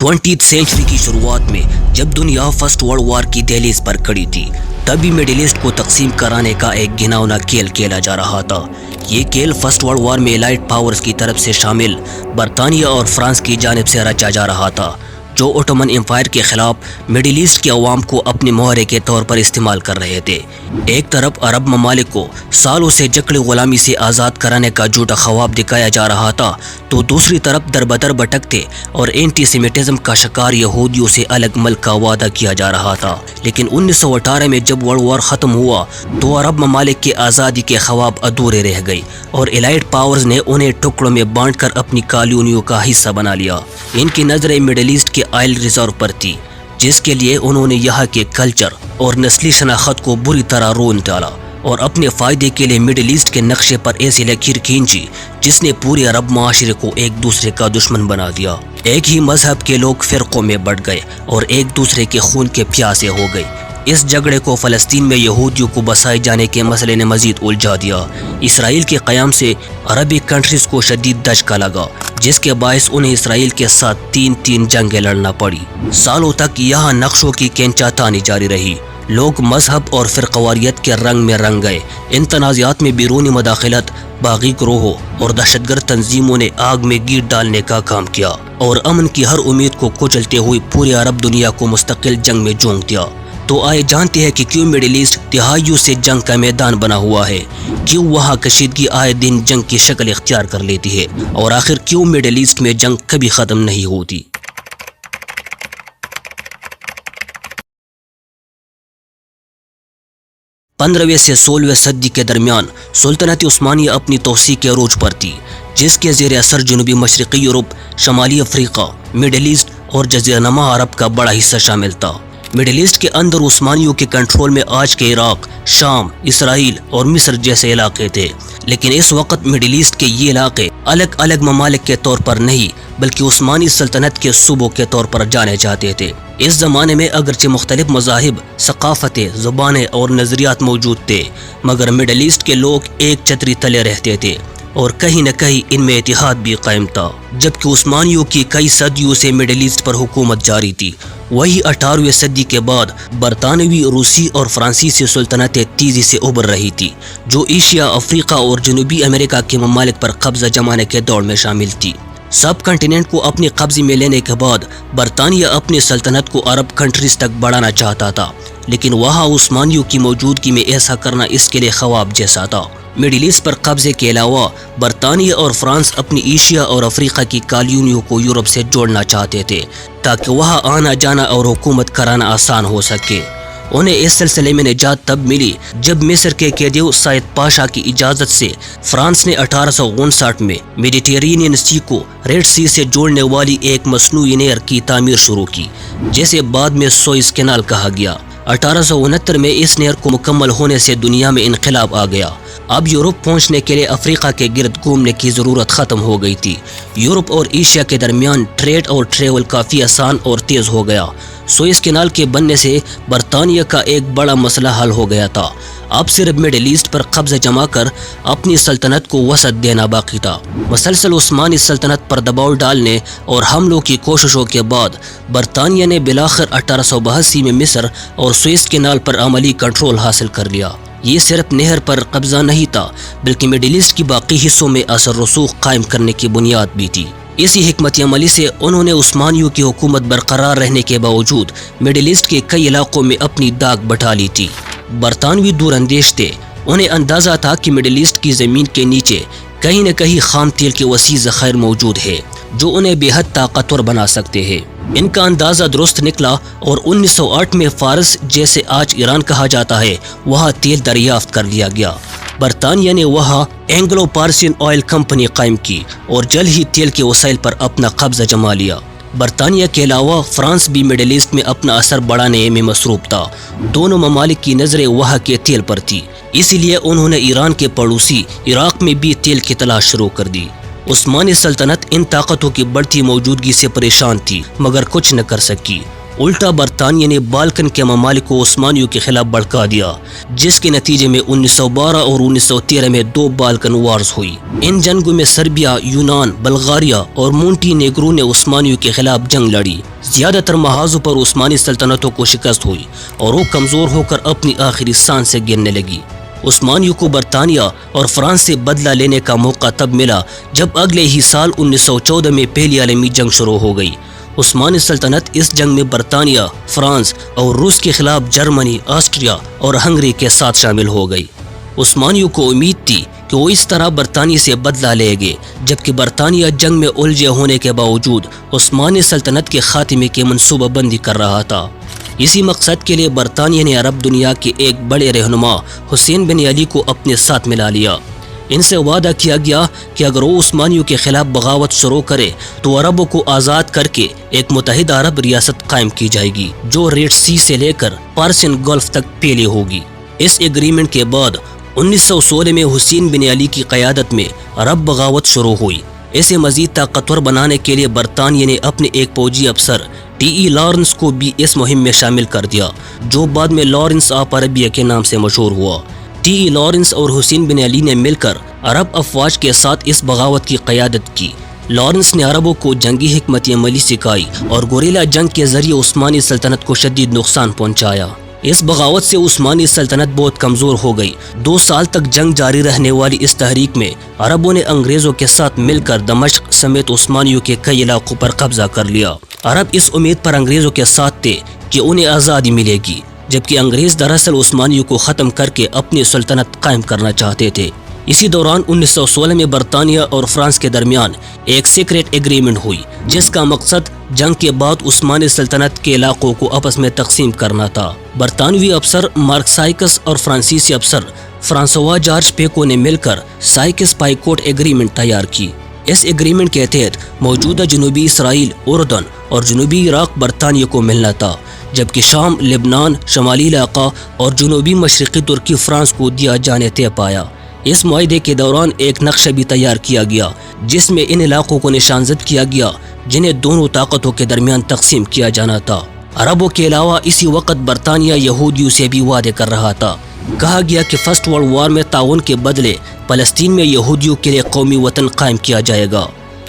20th century کی شروعات میں جب دنیا فرسٹ ورلڈ وار کی دہلیز پر کھڑی تھی تبھی میڈل ایسٹ کو تقسیم کرانے کا ایک گھناؤنا کھیل کھیلا جا رہا تھا۔ یہ کھیل فرسٹ ورلڈ وار میں الائڈ پاورز کی طرف سے شامل برطانیہ اور فرانس کی جانب سے رچا جا رہا تھا، جو اوٹومن امپائر کے خلاف میڈل ایسٹ کے عوام کو اپنے محرے کے طور پر استعمال کر رہے تھے۔ ایک طرف عرب ممالک کو سالوں سے جکڑی غلامی سے آزاد کرانے کا جھوٹا خواب دکھایا جا رہا تھا، تو دوسری طرف دربدر بھٹکتے اور اینٹی سیمیٹزم کا شکار یہودیوں سے الگ ملک کا وعدہ کیا جا رہا تھا۔ لیکن 1918 میں جب ورلڈ وار ختم ہوا تو عرب ممالک کے آزادی کے خواب ادھورے رہ گئے اور الائڈ پاورز نے انہیں ٹکڑوں میں بانٹ کر اپنی کالونیوں کا حصہ بنا لیا۔ ان کی نظریں میڈل ایسٹ کے آئل ریزرو پر تھی، جس کے لیے انہوں نے یہاں کے کلچر اور نسلی شناخت کو بری طرح رون ڈالا اور اپنے فائدے کے لیے میڈل ایسٹ کے نقشے پر ایسی لکیر کھینچی جس نے پورے عرب معاشرے کو ایک دوسرے کا دشمن بنا دیا۔ ایک ہی مذہب کے لوگ فرقوں میں بٹ گئے اور ایک دوسرے کے خون کے پیاسے ہو گئے۔ اس جھگڑے کو فلسطین میں یہودیوں کو بسائے جانے کے مسئلے نے مزید الجھا دیا۔ اسرائیل کے قیام سے عربی کنٹریز کو شدید دھچکا لگا، جس کے باعث انہیں اسرائیل کے ساتھ تین جنگیں لڑنا پڑی۔ سالوں تک یہاں نقشوں کی کینچا تانی جاری رہی۔ لوگ مذہب اور فرقواریت کے رنگ میں رنگ گئے۔ ان تنازعات میں بیرونی مداخلت، باغی گروہوں اور دہشت گرد تنظیموں نے آگ میں گھی ڈالنے کا کام کیا اور امن کی ہر امید کو کچلتے ہوئے پورے عرب دنیا کو مستقل جنگ میں جھونک دیا۔ تو آئے جانتے ہیں کہ کیوں میڈل ایسٹ دہائیوں سے جنگ کا میدان بنا ہوا ہے، کیوں وہاں کشیدگی آئے دن جنگ کی شکل اختیار کر لیتی ہے، اور آخر کیوں میڈل ایسٹ میں جنگ کبھی ختم نہیں ہوتی۔ 15ویں سے 16ویں صدی کے درمیان سلطنت عثمانیہ اپنی توسیع کے عروج پر تھی، جس کے زیر اثر جنوبی مشرقی یورپ، شمالی افریقہ، میڈل ایسٹ اور جزیرہ نما عرب کا بڑا حصہ شامل تھا۔ میڈل ایسٹ کے اندر عثمانیوں کے کنٹرول میں آج کے عراق، شام، اسرائیل اور مصر جیسے علاقے تھے، لیکن اس وقت میڈل ایسٹ کے یہ علاقے الگ الگ ممالک کے طور پر نہیں بلکہ عثمانی سلطنت کے صوبوں کے طور پر جانے جاتے تھے۔ اس زمانے میں اگرچہ مختلف مذاہب، ثقافتیں، زبانیں اور نظریات موجود تھے، مگر میڈل ایسٹ کے لوگ ایک چھتری تلے رہتے تھے اور کہیں نہ کہیں ان میں اتحاد بھی قائم تھا۔ جبکہ عثمانیوں کی کئی صدیوں سے میڈل ایسٹ پر حکومت جاری تھی، وہی 18ویں صدی کے بعد برطانوی، روسی اور فرانسیسی سلطنتیں تیزی سے ابھر رہی تھی، جو ایشیا، افریقہ اور جنوبی امریکہ کے ممالک پر قبضہ جمانے کے دور میں شامل تھی۔ سب کنٹیننٹ کو اپنے قبضے میں لینے کے بعد برطانیہ اپنی سلطنت کو عرب کنٹریز تک بڑھانا چاہتا تھا، لیکن وہاں عثمانیوں کی موجودگی میں ایسا کرنا اس کے لیے خواب جیسا تھا۔ میڈل ایسٹ پر قبضے کے علاوہ برطانیہ اور فرانس اپنی ایشیا اور افریقہ کی کالونیوں کو یورپ سے جوڑنا چاہتے تھے تاکہ وہاں آنا جانا اور حکومت کرانا آسان ہو سکے۔ انہیں اس سلسلے میں نجات تب ملی جب مصر کے قیدیو سعید پاشا کی اجازت سے فرانس نے 1859 میں میڈیٹرینین سی کو ریڈ سی سے جوڑنے والی ایک مصنوعی نہر کی تعمیر شروع کی، جسے بعد میں سوئس کینال کہا گیا۔ 1869 میں اس نہر کو مکمل ہونے سے دنیا میں انقلاب آ گیا۔ اب یورپ پہنچنے کے لیے افریقہ کے گرد گھومنے کی ضرورت ختم ہو گئی تھی۔ یورپ اور ایشیا کے درمیان ٹریڈ اور ٹریول کافی آسان اور تیز ہو گیا۔ سوئس کینال کے بننے سے برطانیہ کا ایک بڑا مسئلہ حل ہو گیا تھا۔ اب صرف میڈل ایسٹ پر قبضہ جما کر اپنی سلطنت کو وسعت دینا باقی تھا۔ مسلسل عثمانی سلطنت پر دباؤ ڈالنے اور حملوں کی کوششوں کے بعد برطانیہ نے بالآخر 1882 میں مصر اور سوئس کینال پر عملی کنٹرول حاصل کر لیا۔ یہ صرف نہر پر قبضہ نہیں تھا بلکہ میڈل ایسٹ کی باقی حصوں میں اثر رسوخ قائم کرنے کی بنیاد بھی تھی۔ اسی حکمت عملی سے انہوں نے عثمانیوں کی حکومت برقرار رہنے کے باوجود میڈل ایسٹ کے کئی علاقوں میں اپنی داغ بٹھا لی تھی۔ برطانوی دور اندیش تھے، انہیں اندازہ تھا کہ میڈل ایسٹ کی زمین کے نیچے کہیں نہ کہیں خام تیل کے وسیع ذخائر موجود ہے جو انہیں بے حد طاقتور بنا سکتے ہیں۔ ان کا اندازہ درست نکلا اور 1908 میں فارس، جیسے آج ایران کہا جاتا ہے، وہاں تیل دریافت کر لیا گیا۔ برطانیہ نے وہاں اینگلو پارسین آئل کمپنی قائم کی اور جلد ہی تیل کے وسائل پر اپنا قبضہ جما لیا۔ برطانیہ کے علاوہ فرانس بھی میڈل ایسٹ میں اپنا اثر بڑھانے میں مصروف تھا۔ دونوں ممالک کی نظریں وہاں کے تیل پر تھی، اسی لیے انہوں نے ایران کے پڑوسی عراق میں بھی تیل کی تلاش شروع کر دی۔ عثمانی سلطنت ان طاقتوں کی بڑھتی موجودگی سے پریشان تھی مگر کچھ نہ کر سکی۔ الٹا برطانیہ نے بالکن کے ممالک کو عثمانیوں کے خلاف بھڑکا دیا، جس کے نتیجے میں 1912 اور 1913 میں 2 بالکن وارز ہوئی۔ ان جنگوں میں سربیا، یونان، بلغاریہ اور مونٹی نیگرو نے عثمانیوں کے خلاف جنگ لڑی۔ زیادہ تر محاذوں پر عثمانی سلطنتوں کو شکست ہوئی اور وہ کمزور ہو کر اپنی آخری سانس سے گرنے لگی۔ عثمانیوں کو برطانیہ اور فرانس سے بدلہ لینے کا موقع تب ملا جب اگلے ہی سال 1914 میں پہلی عالمی جنگ شروع ہو گئی۔ عثمانی سلطنت اس جنگ میں برطانیہ، فرانس اور روس کے خلاف جرمنی، آسٹریا اور ہنگری کے ساتھ شامل ہو گئی۔ عثمانیوں کو امید تھی کہ وہ اس طرح برطانیہ سے بدلہ لے گے، جبکہ برطانیہ جنگ میں الجھے ہونے کے باوجود عثمانی سلطنت کے خاتمے کی منصوبہ بندی کر رہا تھا۔ اسی مقصد کے لیے برطانیہ نے عرب دنیا کے ایک بڑے رہنما حسین بن علی کو اپنے ساتھ ملا لیا۔ ان سے وعدہ کیا گیا کہ اگر وہ عثمانیوں کے خلاف بغاوت شروع کرے تو عربوں کو آزاد کر کے ایک متحدہ عرب ریاست قائم کی جائے گی جو ریڈ سی سے لے کر پارسین گلف تک پھیلی ہوگی۔ اس ایگریمنٹ کے بعد 1916 میں حسین بن علی کی قیادت میں عرب بغاوت شروع ہوئی۔ اسے مزید طاقتور بنانے کے لیے برطانیہ نے اپنے ایک فوجی افسر ٹی ای لارنس کو بھی اس مہم میں شامل کر دیا، جو بعد میں لارنس آف عربیہ کے نام سے مشہور ہوا۔ ٹی ای لارنس اور حسین بن علی نے مل کر عرب افواج کے ساتھ اس بغاوت کی قیادت کی۔ لارنس نے عربوں کو جنگی حکمت عملی سکھائی اور گوریلا جنگ کے ذریعے عثمانی سلطنت کو شدید نقصان پہنچایا۔ اس بغاوت سے عثمانی سلطنت بہت کمزور ہو گئی۔ 2 سال تک جنگ جاری رہنے والی اس تحریک میں عربوں نے انگریزوں کے ساتھ مل کر دمشق سمیت عثمانیوں کے کئی علاقوں پر قبضہ کر لیا۔ عرب اس امید پر انگریزوں کے ساتھ تھے کہ انہیں آزادی ملے گی، جبکہ انگریز دراصل عثمانیوں کو ختم کر کے اپنی سلطنت قائم کرنا چاہتے تھے۔ اسی دوران 1916 میں برطانیہ اور فرانس کے درمیان ایک سیکریٹ ایگریمنٹ ہوئی، جس کا مقصد جنگ کے بعد عثمانی سلطنت کے علاقوں کو آپس میں تقسیم کرنا تھا۔ برطانوی افسر مارک سائکس اور فرانسیسی افسر فرانسوا جارج پیکو نے مل کر سائکس پائکوٹ ایگریمنٹ تیار کی۔ اس ایگریمنٹ کے تحت موجودہ جنوبی اسرائیل، اردن اور جنوبی عراق برطانیہ کو ملنا تھا، جبکہ شام، لبنان، شمالی علاقہ اور جنوبی مشرقی ترکی فرانس کو دیا جانے طے پایا۔ اس معاہدے کے دوران ایک نقشہ بھی تیار کیا گیا جس میں ان علاقوں کو نشاندہی کیا گیا جنہیں دونوں طاقتوں کے درمیان تقسیم کیا جانا تھا۔ عربوں کے علاوہ اسی وقت برطانیہ یہودیوں سے بھی وعدے کر رہا تھا۔ کہا گیا کہ فرسٹ ورلڈ وار میں تعاون کے بدلے فلسطین میں یہودیوں کے لیے قومی وطن قائم کیا جائے گا۔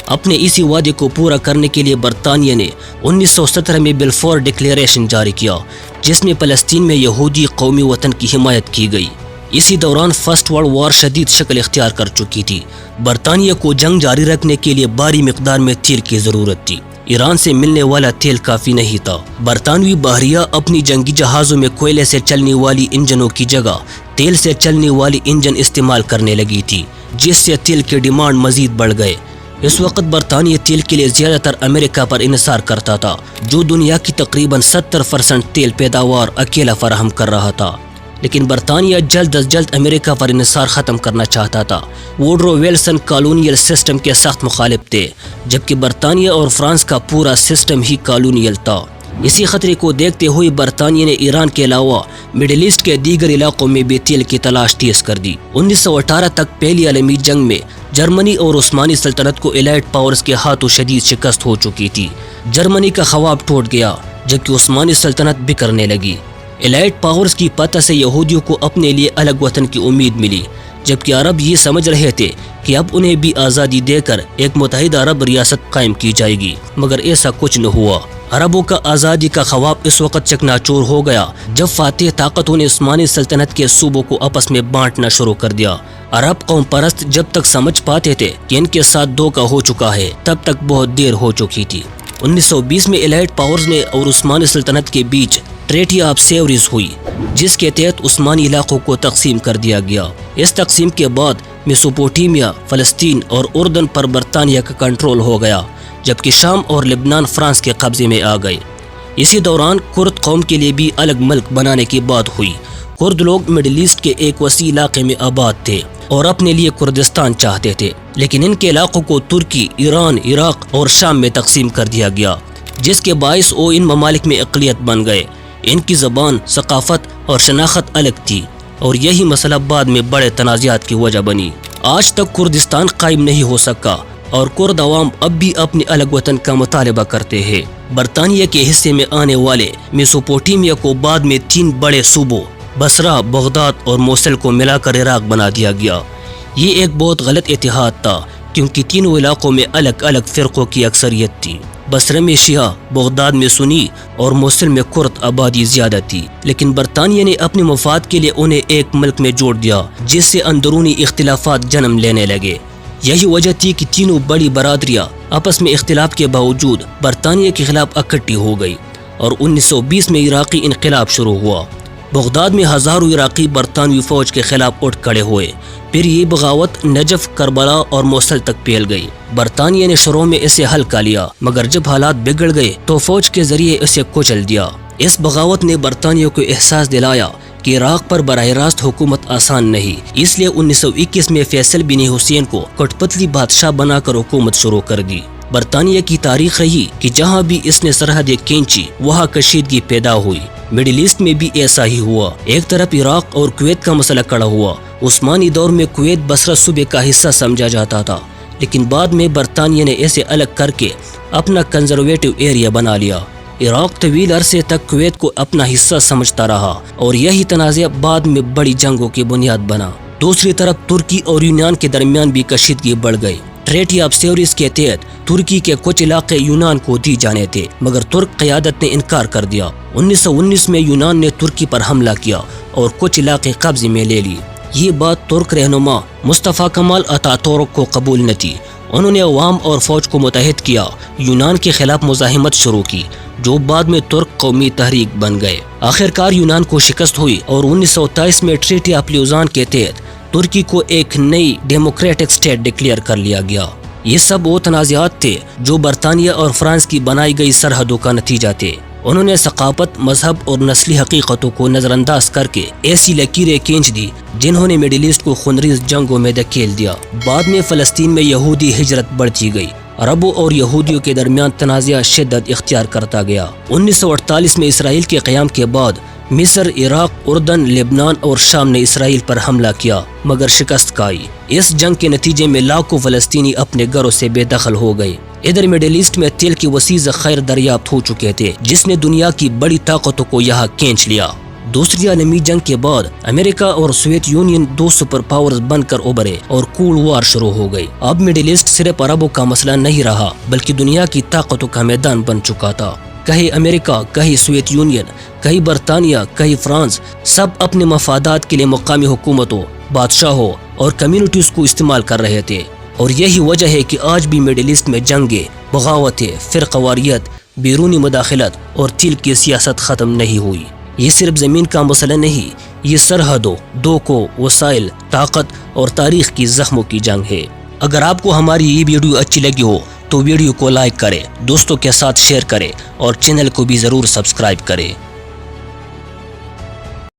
اپنے اسی وعدے کو پورا کرنے کے لیے برطانیہ نے 1917 میں بلفور ڈکلیریشن جاری کیا، جس میں فلسطین میں یہودی قومی وطن کی حمایت کی گئی۔ اسی دوران فرسٹ ورلڈ وار شدید شکل اختیار کر چکی تھی۔ برطانیہ کو جنگ جاری رکھنے کے لیے بھاری مقدار میں تیل کی ضرورت تھی۔ ایران سے ملنے والا تیل کافی نہیں تھا۔ برطانوی بحریہ اپنی جنگی جہازوں میں کوئلے سے چلنے والی انجنوں کی جگہ تیل سے چلنے والی انجن استعمال کرنے لگی تھی، جس سے تیل کی ڈیمانڈ مزید بڑھ گئے۔ اس وقت برطانیہ تیل کے لیے زیادہ تر امریکہ پر انحصار کرتا تھا، جو دنیا کی تقریباً 70% تیل پیداوار اکیلا فراہم کر رہا تھا۔ لیکن برطانیہ جلد از جلد امریکہ پر انحصار ختم کرنا چاہتا تھا۔ ووڈرو ویلسن کالونیل سسٹم کے سخت مخالف تھے، جبکہ برطانیہ اور فرانس کا پورا سسٹم ہی کالونیل تھا۔ اسی خطرے کو دیکھتے ہوئے برطانیہ نے ایران کے علاوہ مڈل ایسٹ کے دیگر علاقوں میں بھی تیل کی تلاش تیز کر دی۔ 1918 تک پہلی عالمی جنگ میں جرمنی اور عثمانی سلطنت کو الائٹ پاورز کے ہاتھوں شدید شکست ہو چکی تھی۔ جرمنی کا خواب ٹوٹ گیا، جبکہ عثمانی سلطنت بکھرنے لگی۔ الائٹ پاورز کی فتح سے یہودیوں کو اپنے لیے الگ وطن کی امید ملی، جبکہ عرب یہ سمجھ رہے تھے کہ اب انہیں بھی آزادی دے کر ایک متحدہ عرب ریاست قائم کی جائے گی، مگر ایسا کچھ نہ ہوا۔ عربوں کا آزادی کا خواب اس وقت چکنا چور ہو گیا جب فاتح طاقتوں نے عثمانی سلطنت کے صوبوں کو آپس میں بانٹنا شروع کر دیا۔ عرب قوم پرست جب تک سمجھ پاتے تھے کہ ان کے ساتھ دھوکہ ہو چکا ہے، تب تک بہت دیر ہو چکی تھی۔ 1920 میں الائٹ پاورز نے اور عثمانی سلطنت کے بیچ ٹریٹی آف سیوریز ہوئی، جس کے تحت عثمانی علاقوں کو تقسیم کر دیا گیا۔ اس تقسیم کے بعد میسوپوٹیمیا، فلسطین اور اردن پر برطانیہ کا کنٹرول ہو گیا، جبکہ شام اور لبنان فرانس کے قبضے میں آ گئے۔ اسی دوران کرد قوم کے لیے بھی الگ ملک بنانے کی بات ہوئی۔ کرد لوگ مڈل ایسٹ کے ایک وسیع علاقے میں آباد تھے اور اپنے لیے کردستان چاہتے تھے، لیکن ان کے علاقوں کو ترکی، ایران، عراق اور شام میں تقسیم کر دیا گیا، جس کے باعث وہ ان ممالک میں اقلیت بن گئے۔ ان کی زبان، ثقافت اور شناخت الگ تھی، اور یہی مسئلہ بعد میں بڑے تنازعات کی وجہ بنی۔ آج تک کردستان قائم نہیں ہو سکا اور کرد عوام اب بھی اپنے الگ وطن کا مطالبہ کرتے ہیں۔ برطانیہ کے حصے میں آنے والے میسوپوٹیمیا کو بعد میں 3 بڑے صوبوں بصرہ، بغداد اور موصل کو ملا کر عراق بنا دیا گیا۔ یہ ایک بہت غلط اتحاد تھا کیونکہ تینوں علاقوں میں الگ الگ فرقوں کی اکثریت تھی۔ بصرہ میں شیعہ، بغداد میں سنی اور موصل میں کرد آبادی زیادہ تھی، لیکن برطانیہ نے اپنے مفاد کے لیے انہیں ایک ملک میں جوڑ دیا جس سے اندرونی اختلافات جنم لینے لگے۔ یہی وجہ تھی کہ تینوں بڑی برادریاں آپس میں اختلاف کے باوجود برطانیہ کے خلاف اکٹھی ہو گئی اور 1920 میں عراقی انقلاب شروع ہوا۔ بغداد میں ہزاروں عراقی برطانوی فوج کے خلاف اٹھ کھڑے ہوئے، پھر یہ بغاوت نجف، کربلا اور موصل تک پھیل گئی۔ برطانیہ نے شروع میں اسے ہلکا لیا، مگر جب حالات بگڑ گئے تو فوج کے ذریعے اسے کچل دیا۔ اس بغاوت نے برطانیہ کو احساس دلایا کہ عراق پر براہ راست حکومت آسان نہیں، اس لیے 1921 میں فیصل بن حسین کو کٹ پتلی بادشاہ بنا کر حکومت شروع کر دی۔ برطانیہ کی تاریخ رہی کہ جہاں بھی اس نے سرحدیں کھینچی وہاں کشیدگی پیدا ہوئی۔ مڈل ایسٹ میں بھی ایسا ہی ہوا۔ ایک طرف عراق اور کویت کا مسئلہ کھڑا ہوا۔ عثمانی دور میں کویت بصرہ صوبے کا حصہ سمجھا جاتا تھا، لیکن بعد میں برطانیہ نے اسے الگ کر کے اپنا کنزرویٹو ایریا بنا لیا۔ عراق طویل عرصے تک کویت کو اپنا حصہ سمجھتا رہا اور یہی تنازع بعد میں بڑی جنگوں کی بنیاد بنا۔ دوسری طرف ترکی اور یونان کے درمیان بھی کشیدگی بڑھ گئی۔ ٹریٹی آف سیوریس کے تحت ترکی کے کچھ علاقے یونان کو دی جانے تھے، مگر ترک قیادت نے انکار کر دیا۔ 1919 میں یونان نے ترکی پر حملہ کیا اور کچھ علاقے قبضے میں لے لی۔ یہ بات ترک رہنما مصطفیٰ کمال اتاتورک کو قبول نہ تھی۔ انہوں نے عوام اور فوج کو متحد کیا، یونان کے خلاف مزاحمت شروع کی، جو بعد میں ترک قومی تحریک بن گئے۔ آخرکار یونان کو شکست ہوئی اور 1927 میں ٹریٹی آف لیوزان کے تحت ترکی کو ایک نئی ڈیموکریٹک سٹیٹ ڈکلیئر کر لیا گیا۔ یہ سب وہ تنازعات تھے جو برطانیہ اور فرانس کی بنائی گئی سرحدوں کا نتیجہ تھے۔ انہوں نے ثقافت، مذہب اور نسلی حقیقتوں کو نظر انداز کر کے ایسی لکیریں کھینچ دی جنہوں نے مڈل ایسٹ کو خونریز جنگوں میں دھکیل دیا۔ بعد میں فلسطین میں یہودی ہجرت بڑھتی گئی، عربوں اور یہودیوں کے درمیان تنازع شدت اختیار کرتا گیا۔ 1948 میں اسرائیل کے قیام کے بعد مصر، عراق، اردن، لبنان اور شام نے اسرائیل پر حملہ کیا مگر شکست کھائی۔ اس جنگ کے نتیجے میں لاکھوں فلسطینی اپنے گھروں سے بے دخل ہو گئے۔ ادھر مڈل ایسٹ میں تیل کی وسیع ذخائر دریافت ہو چکے تھے جس نے دنیا کی بڑی طاقتوں کو یہاں کھینچ لیا۔ دوسری عالمی جنگ کے بعد امریکہ اور سوویت یونین 2 سپر پاورز بن کر ابھرے اور کولڈ وار شروع ہو گئی۔ اب مڈل ایسٹ صرف عربوں کا مسئلہ نہیں رہا بلکہ دنیا کی طاقتوں کا میدان بن چکا تھا۔ کہیں امریکہ، کہیں سوویت یونین، کہیں برطانیہ، کہیں فرانس، سب اپنے مفادات کے لیے مقامی حکومتوں، بادشاہوں اور کمیونٹیز کو استعمال کر رہے تھے، اور یہی وجہ ہے کہ آج بھی مڈل ایسٹ میں جنگیں، بغاوتیں، فرقہ واریت، بیرونی مداخلت اور تیل کی سیاست ختم نہیں ہوئی۔ یہ صرف زمین کا مسئلہ نہیں، یہ سرحدوں، دھوکوں، وسائل، طاقت اور تاریخ کی زخموں کی جنگ ہے۔ اگر آپ کو ہماری یہ ویڈیو اچھی لگی ہو تو ویڈیو کو لائک کریں، دوستوں کے ساتھ شیئر کریں اور چینل کو بھی ضرور سبسکرائب کریں۔